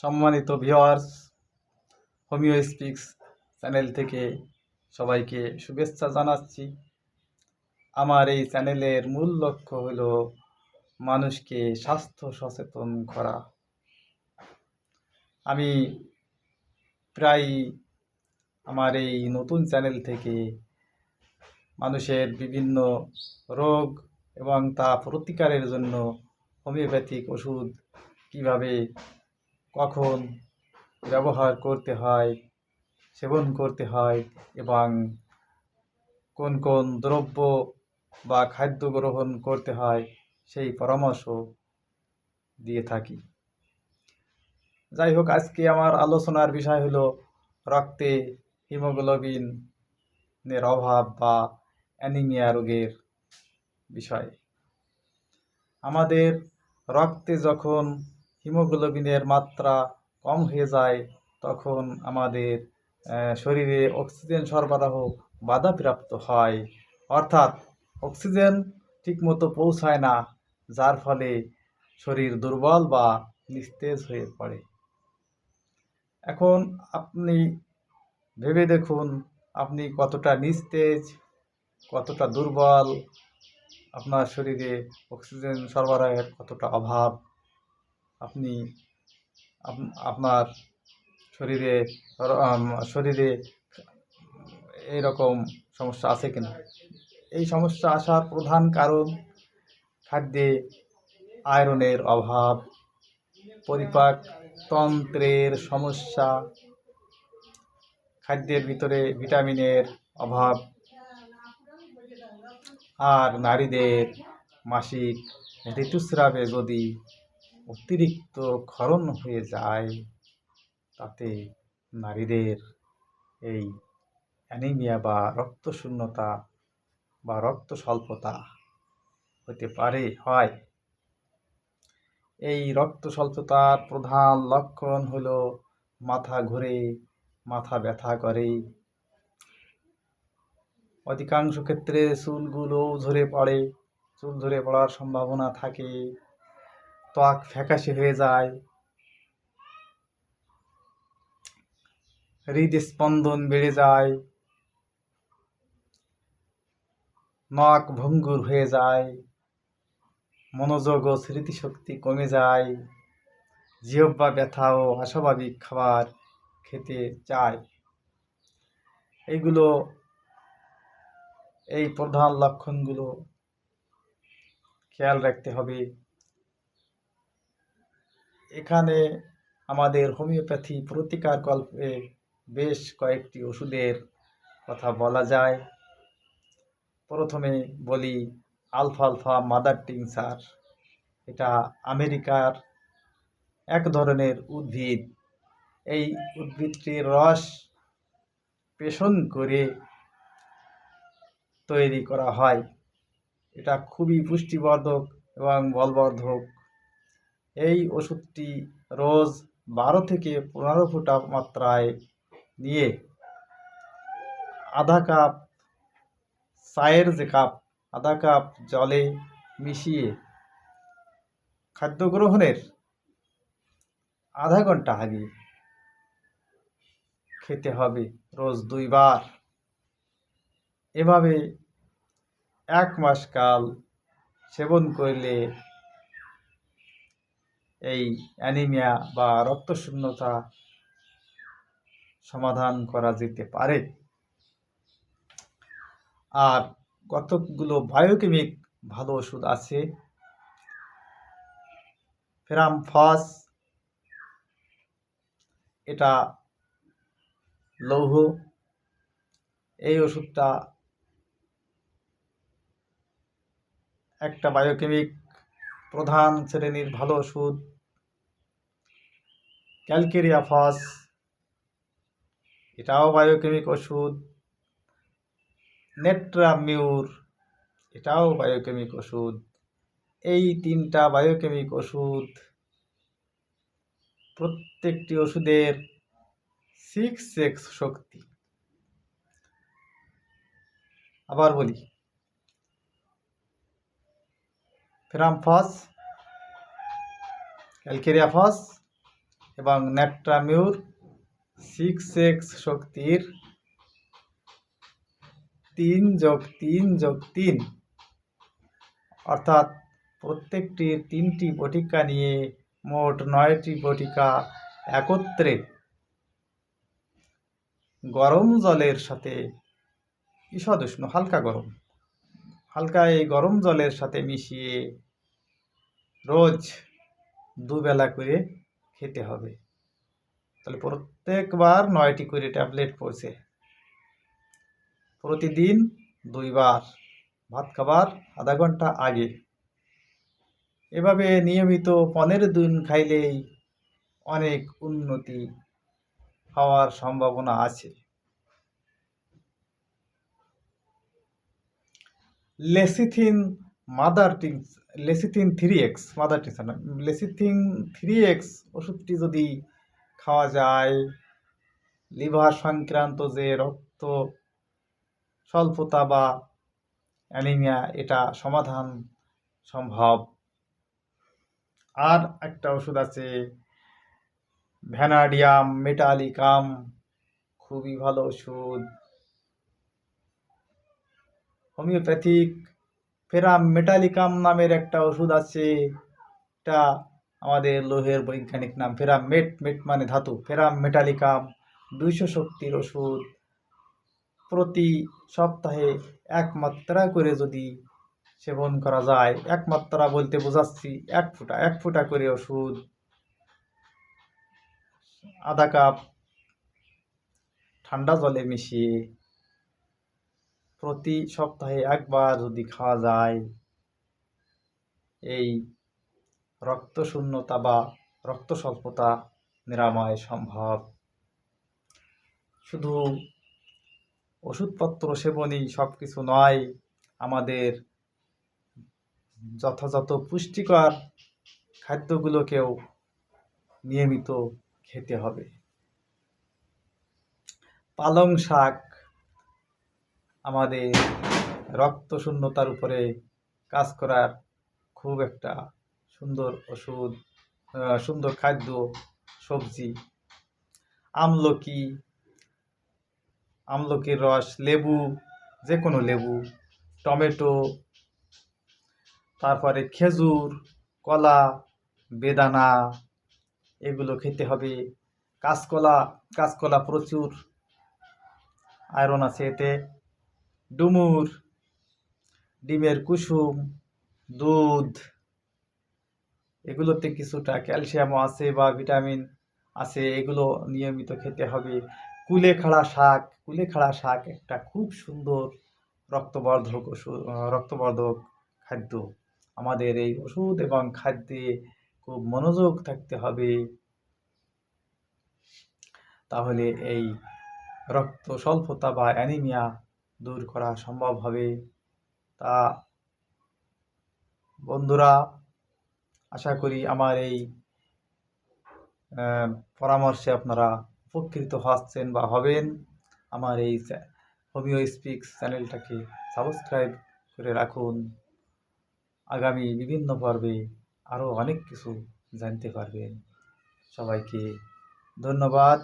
সম্মানিত viewers, homeo speaks channel থেকে সবাইকে শুভেচ্ছা জানাচ্ছি। আমার এই চ্যানেলের মূল লক্ষ্য হলো মানুষকে স্বাস্থ্য সচেতন করা। আমি প্রায় আমার এই নতুন চ্যানেল থেকে মানুষের বিভিন্ন রোগ এবং তা প্রতিকারের জন্য হোমিওপ্যাথিক ওষুধ কিভাবে কখন ব্যবহার করতে হয়, সেবন করতে হয় এবং কোন কোন দ্রব্য বা খাদ্য গ্রহণ করতে হয় সেই পরামর্শ দিয়ে থাকি। যাই হোক, আজকে আমার আলোচনার বিষয় হলো রক্তে হিমোগ্লোবিনের অভাব বা অ্যানিমিয়া রোগের বিষয়। আমাদের রক্তে যখন হিমোগ্লোবিনের মাত্রা কম হয়ে যায় তখন আমাদের শরীরে অক্সিজেন সরবরাহ বাধাপ্রাপ্ত হয়, অর্থাৎ অক্সিজেন ঠিকমতো পৌঁছায় না, যার ফলে শরীর দুর্বল বা নিস্তেজ হয়ে পড়ে। এখন আপনি ভেবে দেখুন, আপনি কতটা নিস্তেজ, কতটা দুর্বল, আপনার শরীরে অক্সিজেন সরবরাহের কতটা অভাব, আপনি আপনার শরীরে শরীরে এইরকম সমস্যা আছে কিনা। এই সমস্যা আসার প্রধান কারণ খাদ্যে আয়রনের অভাব, পরিপাক তন্ত্রের সমস্যা, খাদ্যের ভিতরে ভিটামিনের অভাব, আর নারীদের মাসিক ঋতুস্রাবে যদি অতিরিক্ত ক্ষরণ হয়ে যায় তাতে নারীদের এই অ্যানিমিয়া বা রক্তশূন্যতা বা রক্ত স্বল্পতা হতে হয়। এই রক্ত স্বল্পতার প্রধান লক্ষণ হলো মাথা ঘুরে, মাথা ব্যথা করে, অধিকাংশ ক্ষেত্রে চুলগুলো ঝরে পড়ে, চুল ঝরে পড়ার সম্ভাবনা থাকে, ত্বক ফ্যাকাশে হয়ে যায়, হৃদস্পন্দন বেড়ে যায়, নখ ভঙ্গুর হয়ে যায়, মনোযোগ ও স্মৃতিশক্তি কমে যায়, জিহ্বা ব্যথা ও অস্বাভাবিক খাবার খেতে চায়। এই প্রধান লক্ষণগুলো খেয়াল রাখতে হবে। এখানে আমাদের হোমিওপ্যাথি প্রতিকারকল্পে বেশ কয়েকটি ওষুধের কথা বলা যায়। প্রথমে বলি আলফালফা মাদার টিংচার। এটা আমেরিকার এক ধরনের উদ্ভিদ। এই উদ্ভিদটির রস পেষণ করে তৈরি করা হয়। এটা খুবই পুষ্টিবর্ধক এবং বলবর্ধক। এই ওষুধটি রোজ 12 থেকে 15 ফোঁটা মাত্রায় নিয়ে আধা কাপ চায়ের যে কাপ, আধা কাপ জলে মিশিয়ে খাদ্য গ্রহণের আধা ঘন্টা আগে খেতে হবে, রোজ 2 বার। এভাবে 1 মাস কাল সেবন করলে এই অ্যানিমিয়া বা রক্তশূন্যতা সমাধান করা যেতে পারে। আর কতকগুলো বায়োকেমিক ভালো ওষুধ আছে। ফেরামফস, এটা লৌহ। এই ওষুধটা একটা বায়োকেমিক প্রধান শ্রেণীর ভালো ওষুধ। ক্যালকেরিয়া ফস, এটাও বায়োকেমিক ওষুধ। নেট্রামিউর, এটাও বায়োকেমিক ওষুধ। এই 3টা বায়োকেমিক ওষুধ, প্রত্যেকটি ওষুধের 6x শক্তি। আবার বলি, ফেরামফস, ক্যালকেরিয়া ফস এবং ন্যাট্রামিউর 6x শক্তির 3+3+3, অর্থাৎ প্রত্যেকটি 3টি বটিকা নিয়ে মোট 9টি বটিকা একত্রে গরম জলের সাথে, ঈষৎ উষ্ণ হালকা এই গরম জলের সাথে মিশিয়ে রোজ দুবেলা করে খেতে হবে। তাহলে প্রত্যেকবার 9টি করে ট্যাবলেট পড়ছে, প্রতিদিন 2 বার, ভাত খাবার আধা ঘন্টা আগে। এভাবে নিয়মিত 15 দিন খাইলেই অনেক উন্নতি হওয়ার সম্ভাবনা আছে। Lecithin lecithin 3x lecithin 3x ওষুধটি যদি খাওয়া যায়, লিভার সংক্রান্ত যে রক্ত স্বল্পতা বা অ্যানিমিয়া, এটা সমাধান সম্ভব। আর একটা ওষুধ আছে ভ্যানাডিয়াম মেটালিকাম, খুবই ভালো ওষুধ। হোমিওপ্যাথিক ফেরাম মেটালিকাম নামের একটা ওষুধ আছে, এটা আমাদের লোহের বৈজ্ঞানিক নাম ফেরাম মেট মানে ধাতু, ফেরাম মেটালিকাম 200 শক্তির ওষুধ। প্রতি সপ্তাহে 1 মাত্রা করে যদি সেবন করা যায়, 1 মাত্রা বলতে বোঝাচ্ছি 1 ফোঁটা করে ওষুধ, আধা কাপ ঠান্ডা জলে মিশিয়ে প্রতি সপ্তাহে 1 বার যদি খাওয়া যায়, এই রক্তশূন্যতা বা রক্ত স্বল্পতা নিরাময় সম্ভব। শুধু ওষুধপত্র সেবনই সব কিছু নয়, আমাদের যথাযথ পুষ্টিকর খাদ্যগুলোকেও নিয়মিত খেতে হবে। পালং শাক আমাদের রক্তশূন্যতার উপরে কাজ করার খুব একটা সুন্দর ওষুধ, সুন্দর খাদ্য সবজি। আমলকির রস, লেবু, যে কোনো লেবু, টমেটো, তারপরে খেজুর, কলা, বেদানা, এগুলো খেতে হবে। কাঁচকলা প্রচুর আয়রন আছে এতে। ডুমুর, ডিমের কুসুম, দুধ, এগুলোতে কিছুটা ক্যালসিয়ামও আছে বা ভিটামিন আছে, এগুলো নিয়মিত খেতে হবে। কুলেখাড়া শাক একটা খুব সুন্দর রক্তবর্ধক খাদ্য। আমাদের এই ওষুধ এবং খাদ্যে খুব মনোযোগ থাকতে হবে, তাহলে এই রক্ত স্বল্পতা বা অ্যানিমিয়া দূর করা সম্ভব হবে। তা বন্ধুরা, আশা করি আমার এই পরামর্শে আপনারা উপকৃত হচ্ছেন বা হবেন। আমার এই হোমিও স্পিক্স চ্যানেলটাকে সাবস্ক্রাইব করে রাখুন। আগামী বিভিন্ন পর্বে আরও অনেক কিছু জানতে পারবেন। সবাইকে ধন্যবাদ।